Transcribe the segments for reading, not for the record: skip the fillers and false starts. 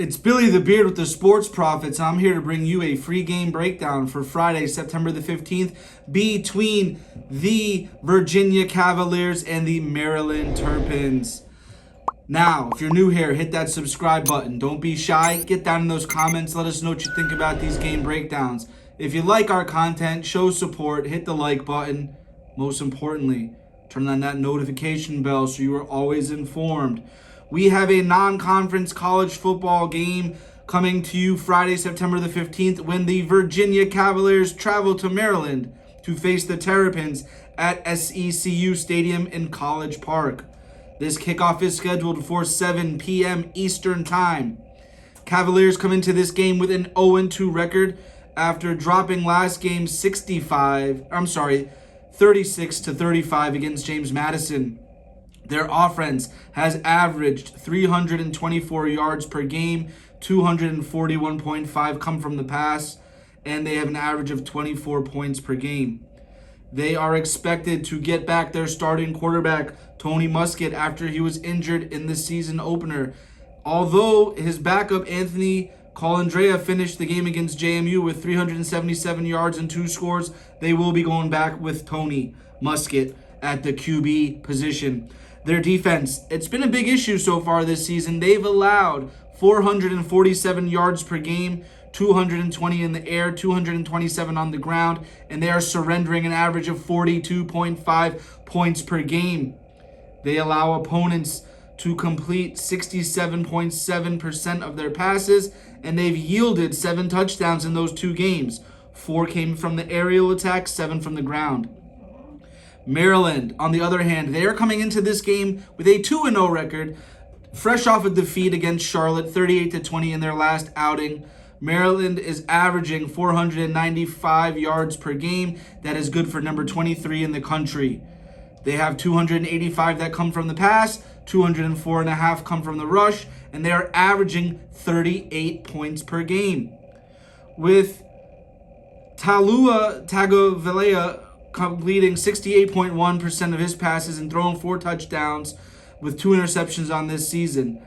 It's Billy the Beard with the Sports Profits. I'm here to bring you a free game breakdown for Friday, September the 15th, between the Virginia Cavaliers and the Maryland Terrapins. Now, if you're new here, hit that subscribe button. Don't be shy. Get down in those comments. Let us know what you think about these game breakdowns. If you like our content, show support. Hit the like button. Most importantly, turn on that notification bell so you are always informed. We have a non-conference college football game coming to you Friday, September the 15th, when the Virginia Cavaliers travel to Maryland to face the Terrapins at SECU Stadium in College Park. This kickoff is scheduled for 7 p.m. Eastern Time. Cavaliers come into this game with an 0-2 record after dropping last game 36-35 against James Madison. Their offense has averaged 324 yards per game, 241.5 come from the pass, and they have an average of 24 points per game. They are expected to get back their starting quarterback, Tony Muskett, after he was injured in the season opener. Although his backup, Anthony Colandrea, finished the game against JMU with 377 yards and 2 scores, they will be going back with Tony Muskett at the QB position. Their defense, it's been a big issue so far this season. They've allowed 447 yards per game, 220 in the air, 227 on the ground, and they are surrendering an average of 42.5 points per game. They allow opponents to complete 67.7% of their passes, and they've yielded 7 touchdowns in those 2 games. 4 came from the aerial attack, 7 from the ground. Maryland, on the other hand, they are coming into this game with a 2-0 record, fresh off a defeat against Charlotte, 38-20 in their last outing. Maryland is averaging 495 yards per game. That is good for number 23 in the country. They have 285 that come from the pass, 204.5 come from the rush, and they are averaging 38 points per game. With Tagovailoa completing 68.1% of his passes and throwing 4 touchdowns with 2 interceptions on this season.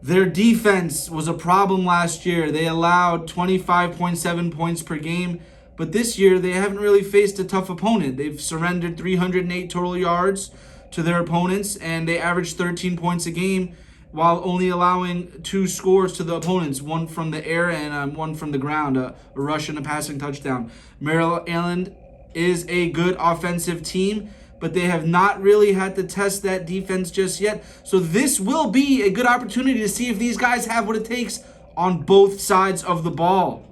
Their defense was a problem last year. They allowed 25.7 points per game, but this year they haven't really faced a tough opponent. They've surrendered 308 total yards to their opponents, and they averaged 13 points a game while only allowing 2 scores to the opponents, 1 from the air and 1 from the ground, a rush and a passing touchdown. Maryland is a good offensive team, but they have not really had to test that defense just yet. So this will be a good opportunity to see if these guys have what it takes on both sides of the ball.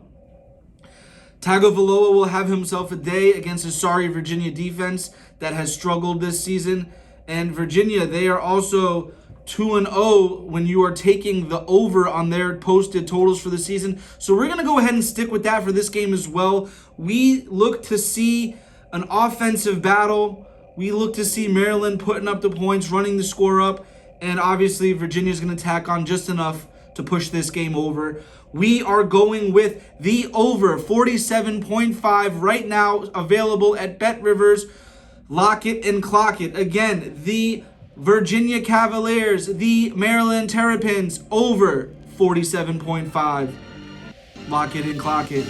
Tagovailoa will have himself a day against a sorry Virginia defense that has struggled this season. And Virginia, they are also 2-0 when you are taking the over on their posted totals for the season. So we're going to go ahead and stick with that for this game as well. We look to see an offensive battle. We look to see Maryland putting up the points, running the score up, and obviously Virginia is going to tack on just enough to push this game over. We are going with the over 47.5 right now, available at Bet Rivers. Lock it and clock it. Again, the Virginia Cavaliers, the Maryland Terrapins, over 47.5. Lock it and clock it.